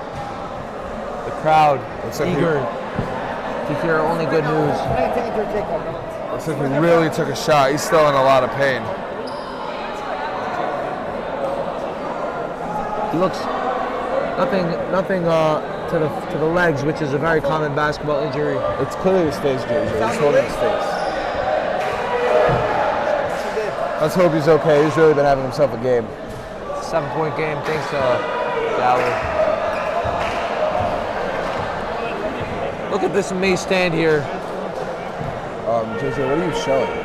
S3: The crowd is eager to hear only good news.
S2: Looks like he really took a shot. He's still in a lot of pain.
S3: He looks nothing to the legs, which is a very common basketball injury.
S2: It's clearly his face, JJ. He's holding his face. Let's hope he's okay. He's really been having himself a game.
S3: 7-point game, thanks to Galler. Look at this May stand here.
S2: JJ, what are you showing?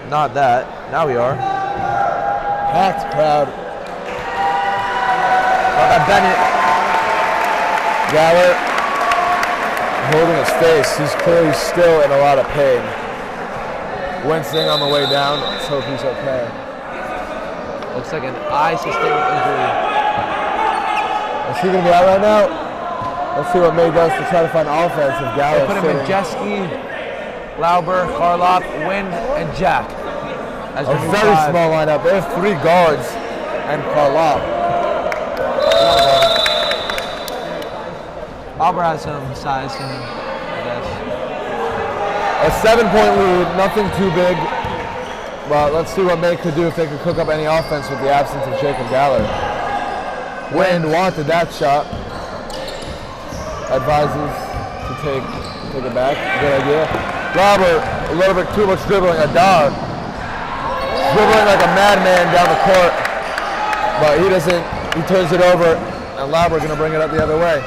S3: Not that. Now we are.
S2: Packed crowd.
S3: Look at Bennett.
S2: Galler holding his face. He's clearly still in a lot of pain. Wincing on the way down. Let's hope he's okay.
S3: Looks like an eye-sustaining injury.
S2: Is he going to be out right now? Let's see what May does to try to find offense if Galler
S3: They put him in Jeski, Lauber, Karlop, Wind, and Jack. As
S2: a very small lineup. There's 3 guards and Karlop.
S3: Lauber has some size to him, I guess.
S2: A 7-point lead, nothing too big. But let's see what May could do if they could cook up any offense with the absence of Jacob Galler. Wind wanted that shot. Advises to take it back. Good idea. Lauber, a little bit too much dribbling. Adar dribbling like a madman down the court. But he doesn't, he turns it over, and Lauber going to bring it up the other way.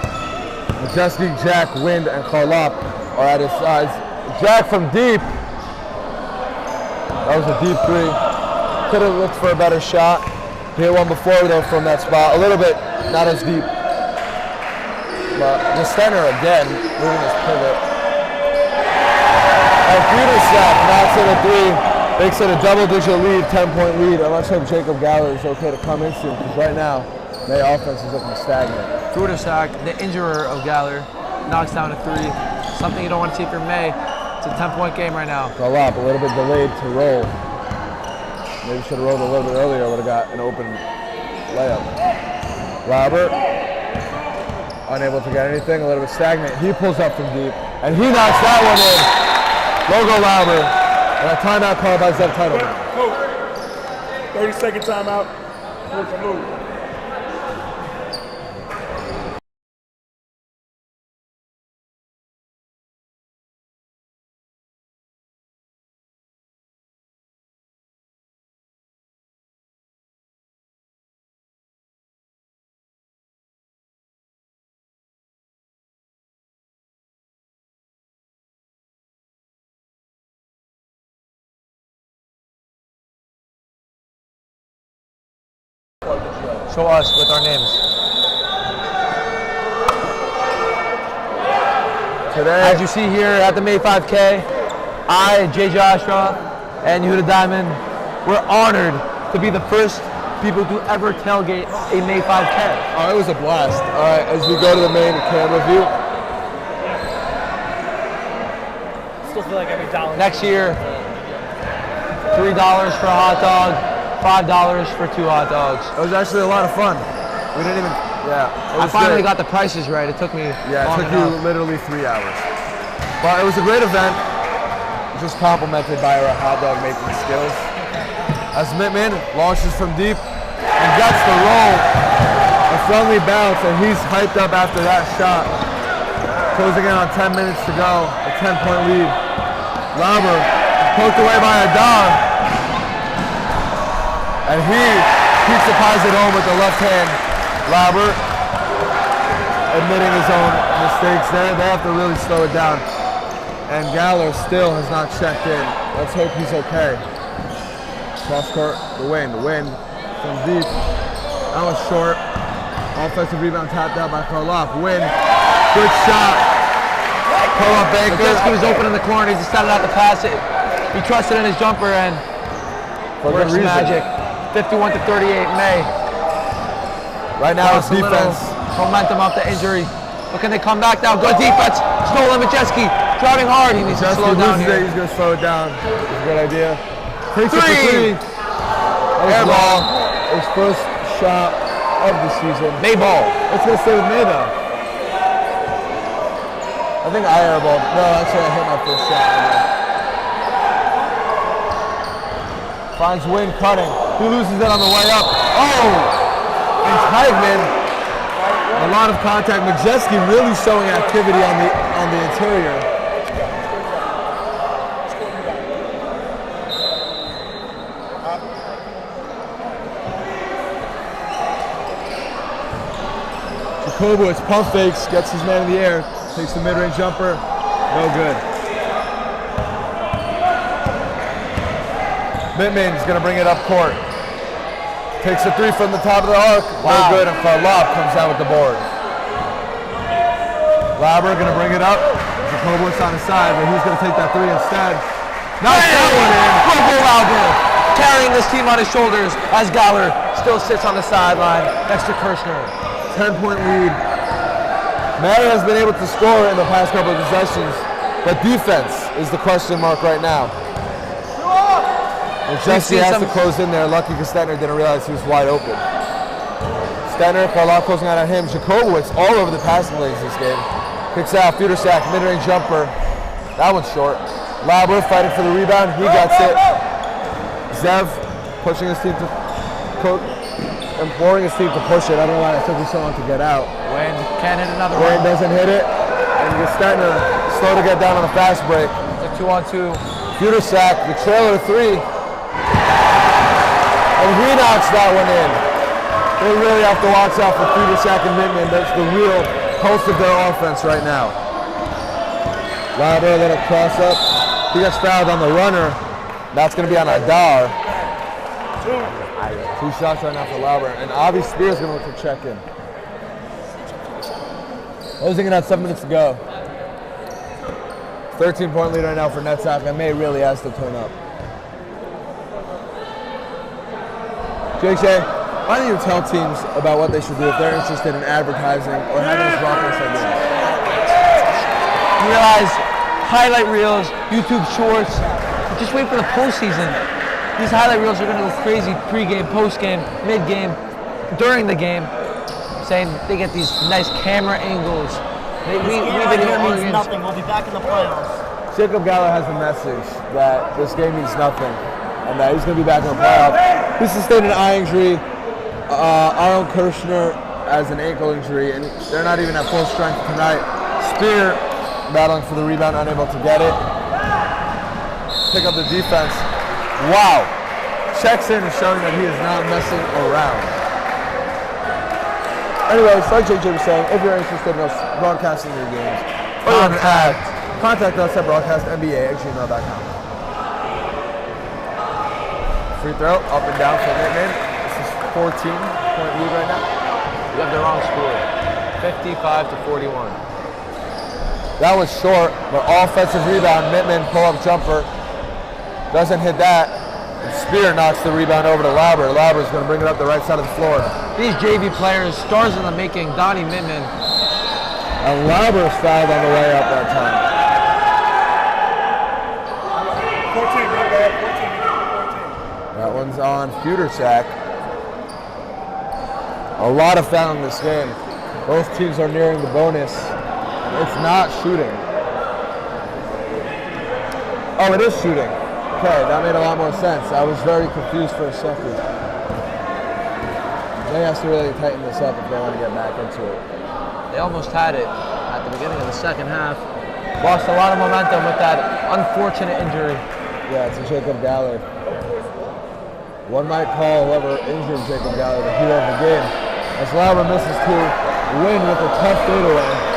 S2: Majeski, Jack, Wind, and Karlop are at his sides. Jack from deep. That was a deep 3. Could have looked for a better shot. He hit one before though from that spot. A little bit, not as deep. But the center again, moving his pivot. And Petersack knocks in a 3. Makes it a double-digit lead, 10-point lead. And let's hope Jacob Galler is okay to come in soon, because right now, May offense is looking stagnant.
S3: Frudersack, the injurer of Galler, knocks down a 3. Something you don't want to see from May. It's a 10-point game right now.
S2: Karlop, a little bit delayed to roll. Maybe should have rolled a little bit earlier, would have got an open layup. Lauber, unable to get anything, a little bit stagnant. He pulls up from deep, and he knocks that one in. Logo Lauber, and a timeout called by Zev Tuttle.
S5: 30-second timeout. Move.
S3: Show us with our names.
S2: Today,
S3: As you see here at the May 5K, I, JJ Ostroff, and Yehuda Diamond, we're honored to be the first people to ever tailgate a May 5K.
S2: it was a blast. All right, as we go to the main camera view,
S1: Still feel like every dollar.
S3: Next year, $3 for a hot dog, $5 for 2 hot dogs.
S2: it was actually a lot of fun. We didn't even,
S3: I finally got the prices right. It took me
S2: Yeah, it
S3: long
S2: took
S3: enough.
S2: you literally 3 hours. But it was a great event, just complimented by our hot dog making skills. As Mittman launches from deep and gets the roll, a friendly bounce, and he's hyped up after that shot. Closing in on 10 minutes to go, a 10-point lead. Lauber poked away by Adar, and he keeps the posit home with the left hand. Lauber admitting his own mistakes there. They have to really slow it down. And Galler still has not checked in. Let's hope he's okay. Cross court, the wind from deep. That was short. Offensive rebound tapped out by Karloff. Win. Good shot.
S3: Pull-up Baker. He was open in the corner. He decided not to pass it. He trusted in his jumper and works magic. 51-38, May.
S2: Right now it's
S3: Lost a little
S2: defense.
S3: momentum off the injury. But can they come back now? Good defense. Stolen Majeski. Driving hard. He needs to slow down here.
S2: He's going to slow it down. It's a good idea. Takes it for
S3: Three.
S2: Air ball. His first shot of the season.
S3: May ball.
S2: It's going to stay with May though. I think I airballed. No, actually I hit my first shot. Finds Wynn cutting. He loses it on the way up. Oh! And Heigman. A lot of contact. Majeski really showing activity on the interior. Jakobowitz pump fakes, gets his man in the air, takes the mid-range jumper, no good. Mittman's gonna bring it up court. Takes a three from the top of the arc, no good, and Karloff comes down with the board. Lauber gonna bring it up. Jakobowitz on his side, but he's gonna take that three instead. Nice that one in.
S3: Local Lauber carrying this team on his shoulders as Galler still sits on the sideline next to Kirshner.
S2: 10-point lead. Mary has been able to score in the past couple of possessions, but defense is the question mark right now. And Jesse has to close in there. Lucky because Stetner didn't realize he was wide open. Stetner, Karloff closing out on him. Jakobowitz all over the passing lanes this game. Kicks out, feeder sack, mid-range jumper. That one's short. Lauber fighting for the rebound. He gets it. Zev pushing his team to imploring his team to push it. I don't know why it took him so long to get out.
S3: Wayne can't hit another one.
S2: Wayne doesn't hit it. And Gestetner slow to get down on a fast break.
S3: It's a 2-on-2.
S2: Feeder sack, the trailer three. And he knocks that one in. They really have to watch out for feeder sack and Mittman. That's the real pulse of their offense right now. Lauber, let it cross up. He gets fouled on the runner. That's going to be on Adar. Two shots right now for Lauber. And Avi Spears going to look to check in. Closing it at 7 minutes to go. 13-point lead right now for NETZ, and May really has to turn up. JJ, why don't you tell teams about what they should do if they're interested in advertising or having this broadcast idea?
S3: You realize highlight reels, YouTube shorts, just wait for the postseason. These highlight reels are going to go crazy pre-game, post-game, mid-game, during the game, saying they get these nice camera angles. We've been here
S6: means nothing. We'll be back in the playoffs.
S2: Jacob Galler has the message that this game means nothing and that he's going to be back in the playoffs. He sustained an eye injury. Aaron Kirshner has an ankle injury, and they're not even at full strength tonight. Spear battling for the rebound, unable to get it. Pick up the defense. Wow. Checks in and showing that he is not messing around. Anyways, like JJ was saying, if you're interested in us broadcasting your games, contact us at broadcastnba@gmail.com. Free throw, up and down for Mittman. This is 14-point lead right now.
S3: You have the wrong score. 55-41.
S2: That was short, but offensive rebound. Mittman pull-up jumper. Doesn't hit that. And Spear knocks the rebound over to Lauber. Lauber's going to bring it up the right side of the floor.
S3: These JV players, stars in the making, Donnie Mittman.
S2: And Lauber's fouled on the way up that time.
S5: 14, my bad. 14.
S2: That one's on Futersack. A lot of fouling in this game. Both teams are nearing the bonus. It's not shooting. Oh, it is shooting. Okay, that made a lot more sense. I was very confused for a second. They have to really tighten this up if they want to get back into it.
S3: They almost had it at the beginning of the second half. Lost a lot of momentum with that unfortunate injury.
S2: Yeah, it's a Jacob Galler. One might call whoever injured Jacob Galler the hero of the game. As Lauber misses to win with a tough fadeaway.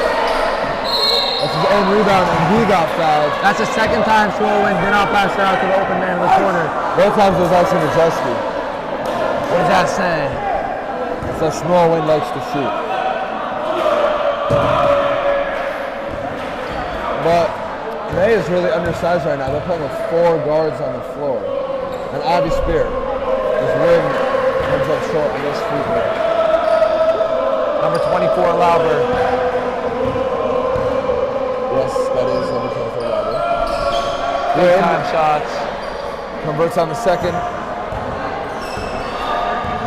S2: That's his own rebound, and he got fouled.
S3: That's the second time Schwolwin did not pass it out to the open man in the corner.
S2: Both times it was actually Majeski.
S3: What does that say?
S2: So Shmuel Wynn likes to shoot. But May is really undersized right now. They're playing with 4 guards on the floor. And Avi Spear is Wynn comes up short on this free throw.
S3: Number 24, Lauber.
S2: Yes, that is number 24 Lauber.
S3: Big time shots.
S2: Converts on the second.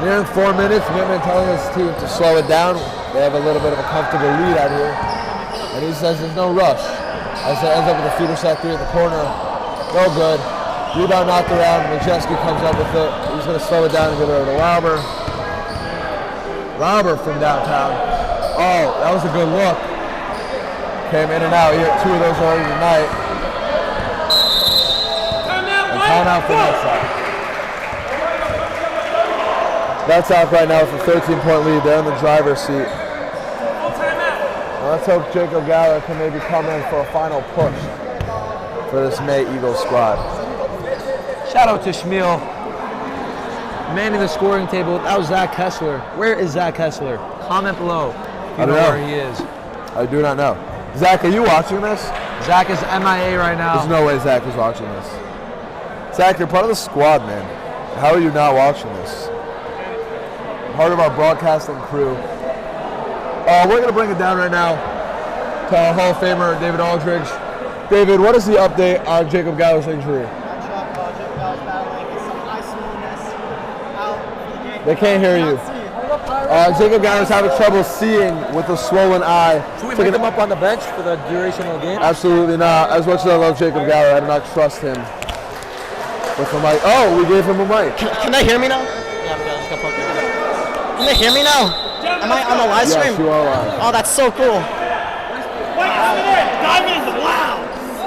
S2: Nearing 4 minutes, Mittman telling his team to slow it down. They have a little bit of a comfortable lead out here. And he says there's no rush. As it ends up with a feeder set 3 in the corner. No good. Rebound knocked around. Majewski comes up with it. He's going to slow it down and give it over to Lauber. Lauber from downtown. Oh, that was a good look. Came in and out. He hit 2 of those already tonight. And timeout for NETZ. That's out right now with a 13-point lead. They're in the driver's seat. Now let's hope Jacob Galler can maybe come in for a final push for this May Eagles squad.
S3: Shout out to Shmuel. Manning the scoring table. That was Zach Kessler. Where is Zach Kessler? Comment below if you
S2: I don't know
S3: where he is.
S2: I do not know. Zach, are you watching this?
S3: Zach is MIA right now.
S2: There's no way Zach is watching this. Zach, you're part of the squad, man. How are you not watching this? Part of our broadcasting crew. We're going to bring it down right now to our Hall of Famer, David Aldridge. David, what is the update on Jacob Galler's injury? They can't hear you. Jacob Galler's having trouble seeing with a swollen eye.
S3: Should we put him up on the bench for the duration of the game?
S2: Absolutely not. As much as I love Jacob Galler, I do not trust him with a mic. Oh, we gave him a mic.
S6: Can they hear me now? Yeah, I'm good. Just gonna poke it. Can they hear me now? Am I on the live stream?
S2: Yes, you are live.
S6: Oh, that's so cool.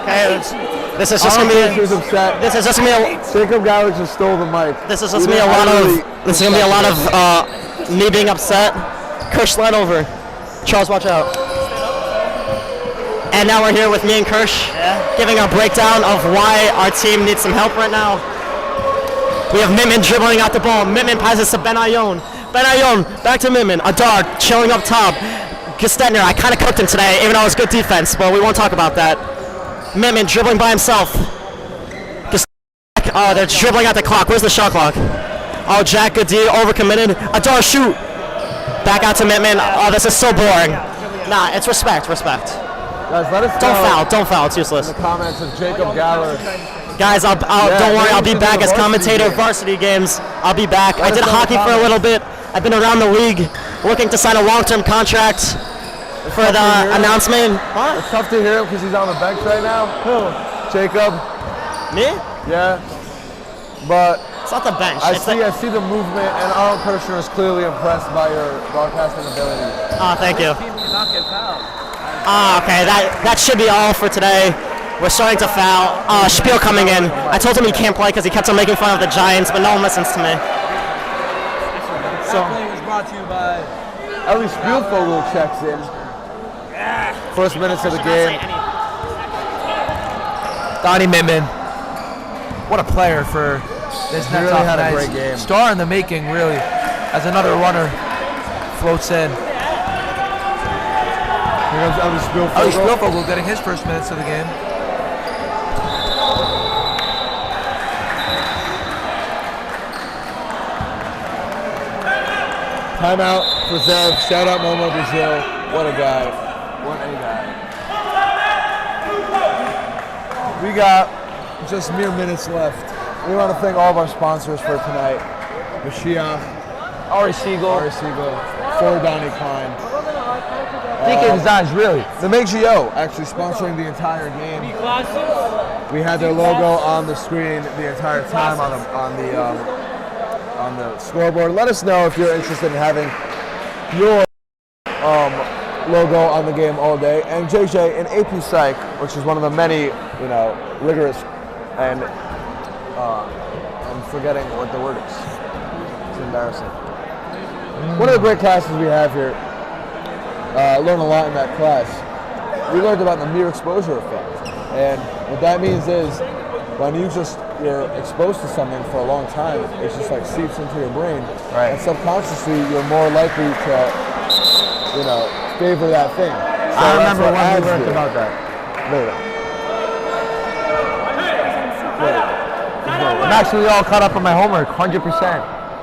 S6: Okay, this is just gonna be.
S2: Upset.
S6: This is just gonna be.
S2: Jacob Galler just stole the mic.
S6: This is just gonna be a lot of. This is gonna be a lot of me being upset. Kirsch, slide over. Charles, watch out. And now we're here with me and Kirsch, giving a breakdown of why our team needs some help right now. We have Mittman dribbling out the ball. Mittman passes to Ben Ayon. Ben Ayon, back to Mittman. Adar chilling up top. Gestetner, I kind of cooked him today, even though it was good defense, but we won't talk about that. Mittman dribbling by himself. Oh, they're dribbling out the clock. Where's the shot clock? Oh, Jack Goodie overcommitted. Adar, shoot. Back out to Mittman. Oh, this is so boring. Nah, it's respect.
S2: Guys, let us know.
S6: Don't foul. It's useless.
S2: In the comments of Jacob Galler.
S6: Guys, don't worry. I'll be back as commentator varsity games. I'll be back. I did hockey for a little bit. I've been around the league, looking to sign a long-term contract for the announcement. What?
S2: It's tough to hear him because he's on the bench right now.
S6: Who?
S2: Jacob.
S6: Me?
S2: Yeah. But
S6: It's not the bench.
S2: I see the movement, and Arnold Kirshner is clearly impressed by your broadcasting ability.
S6: Oh, thank you.
S1: Team did not get fouled.
S6: Okay, that should be all for today. We're starting to foul. Spiel coming in. I told him he can't play because he kept on making fun of the Giants, but no one listens to me.
S1: That play was brought to you by
S2: Ellie Spielvogel checks in. First minutes of the game.
S3: Donnie Mittman. What a player for this
S2: He really had a great game.
S3: Star in the making, really, as another runner floats in.
S2: Here comes Ellie Spielvogel.
S3: Ellie Spielvogel getting his first minutes of the game.
S2: Timeout for Zev. Shout out Momo Brazil. What a guy. What a guy. We got just mere minutes left. We want to thank all of our sponsors for tonight. Mashiach,
S3: Ari Siegel.
S2: for Donnie Klein.
S3: Deacon Zaj, really.
S2: The MGO actually sponsoring the entire game. We had their logo on the screen the entire time on the scoreboard. Let us know if you're interested in having your logo on the game all day. And JJ in AP Psych, which is one of the many, rigorous and I'm forgetting what the word is. It's embarrassing. One of the great classes we have here. Learned a lot in that class. We learned about the mere exposure effect. And what that means is when you just you're exposed to something for a long time, it just like seeps into your brain.
S3: Right.
S2: And subconsciously, you're more likely to, favor that thing. So
S3: I remember
S2: that's what
S3: when we
S2: ads
S3: learned
S2: do.
S3: about that.
S2: Later.
S3: I'm actually all caught up on my homework, 100%.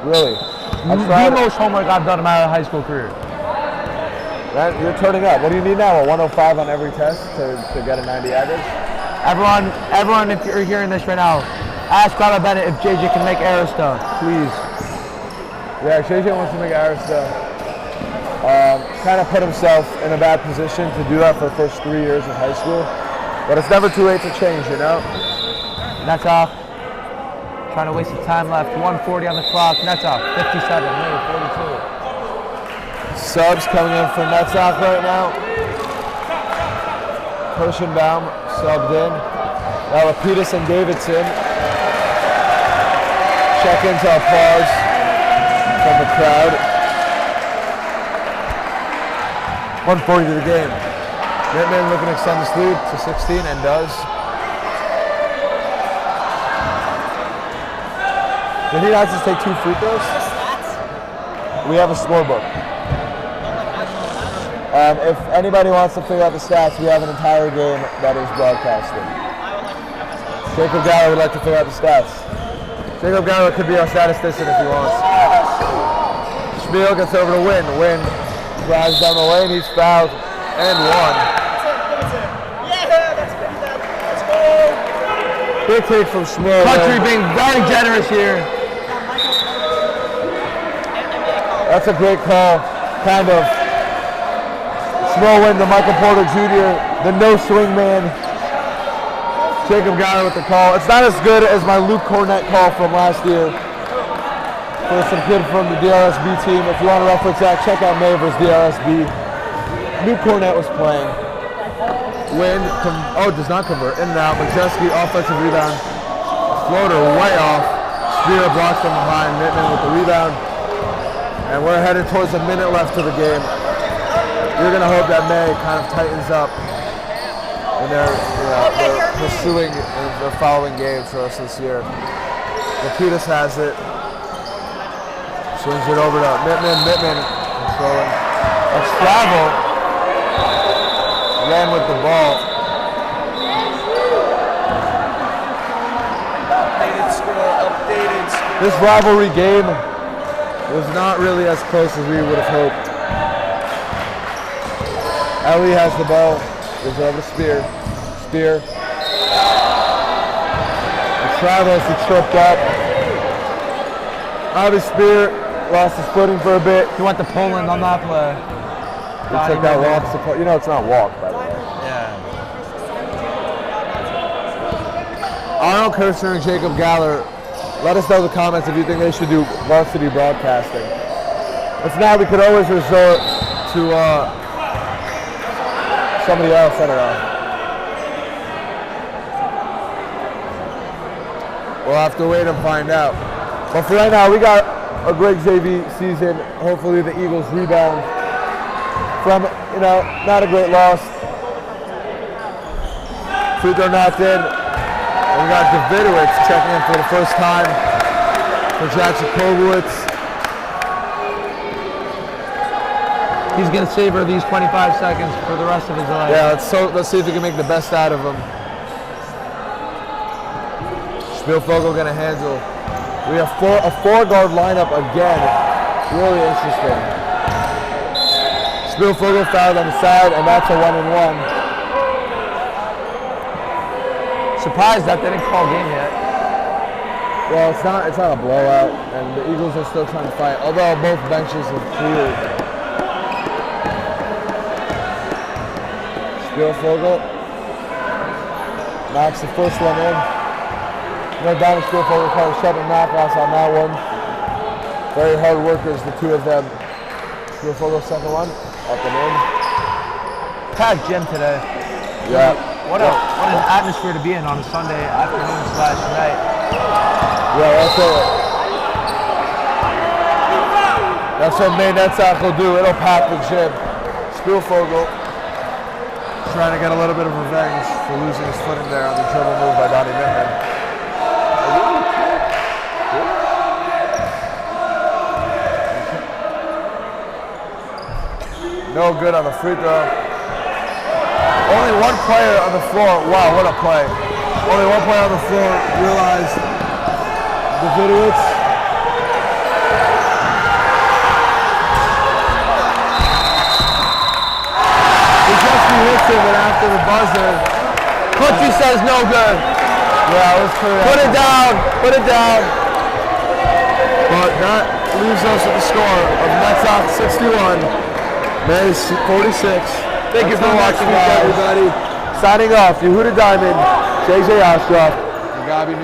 S2: Really?
S3: The most homework I've done in my high school career.
S2: You're turning up. What do you need now? A 105 on every test to get a 90 average?
S3: Everyone, if you're hearing this right now, ask Carla Bennett if JJ can make Arista, please.
S2: Yeah, JJ wants to make Arista. Kind of put himself in a bad position to do that for the first 3 years of high school. But it's never too late to change,
S3: That's off. Trying to waste the time left. 140 on the clock. Netivot, 57, maybe 42.
S2: Subs coming in for NETZ right now. Kirschenbaum subbed in. Now Lapidus and Davidson. Check into applause from the crowd. 140 to the game. Mittman looking to extend his lead to 16 and does. Did he not just take 2 free throws? We have a scorebook. If anybody wants to figure out the stats, we have an entire game that is broadcasted. Jacob Gallagher would like to figure out the stats. Jacob Gallagher could be our statistician if he wants. Spiel gets over to Win. Win drives down the lane, he's fouled and won. Big take from Small.
S3: Country being very generous here.
S2: That's a great call. Kind of Small win to Michael Porter Jr., the no swing man. Jacob Gallagher with the call. It's not as good as my Luke Cornett call from last year. For some kid from the DRSB team. If you want to reference that, check out May vs. DRSB. Luke Cornett was playing. Win, does not convert. In and out. Majeski, offensive rebound. Floater way off. Spear blocks from behind. Mittman with the rebound. And we're headed towards a minute left to the game. You're going to hope that May kind of tightens up. And they're pursuing the following games for us this year. Lapidus has it. Swings it over to Mittman. Mittman controlling. That's travel. Ran with the ball. This rivalry game was not really as close as we would have hoped. Ellie has the ball. Goes over to Spear. Spear. And Travis, he tripped up. Obviously, Spear lost his footing for a bit.
S3: He went to Poland on that play.
S2: He took that walk support. It's not walk, by the way.
S3: Yeah.
S2: Arnold Kirshner and Jacob Galler, let us know in the comments if you think they should do varsity broadcasting. If not, we could always resort to somebody else. I don't know. We'll have to wait and find out. But for right now, we got a great JV season. Hopefully the Eagles rebound from, not a great loss. Free throw knocked in. And we got Davidowitz checking in for the first time for Jackson Kobowitz.
S3: He's going to savor these 25 seconds for the rest of his life.
S2: Yeah, let's see if we can make the best out of him. Spielvogel going to handle. We have a four-guard lineup again. Really interesting. Spielvogel fouled on the side, and that's a 1-and-1.
S3: Surprised that they didn't call game yet.
S2: Well, it's not a blowout, and the Eagles are still trying to fight, although both benches have cleared. Spielvogel knocks the first one in. Donnie Spielvogel called a shot and knockoffs on that one. Very hard workers, the two of them. Spielvogel second one, up and in.
S3: Packed gym today.
S2: Yeah.
S3: What an atmosphere to be in on a Sunday afternoon/night.
S2: Yeah, that's what May NETZ will do. It'll pack the gym. Spielvogel trying to get a little bit of revenge for losing his footing there on the dribble move by Donnie Mittman. No good on the free throw. Only one player on the floor. Wow, what a play. Only one player on the floor realized Netivot. He hits him, and after the buzzer,
S3: Clutchy says no good.
S2: yeah, it was clear.
S3: Put it down. Put it down.
S2: But that leaves us with the score of NETZ 61, Mays 46.
S3: Thank you for
S2: Until next
S3: watching,
S2: week,
S3: guys.
S2: everybody.
S3: Signing off, Yehuda Diamond, JJ Ostroff.
S2: Gabi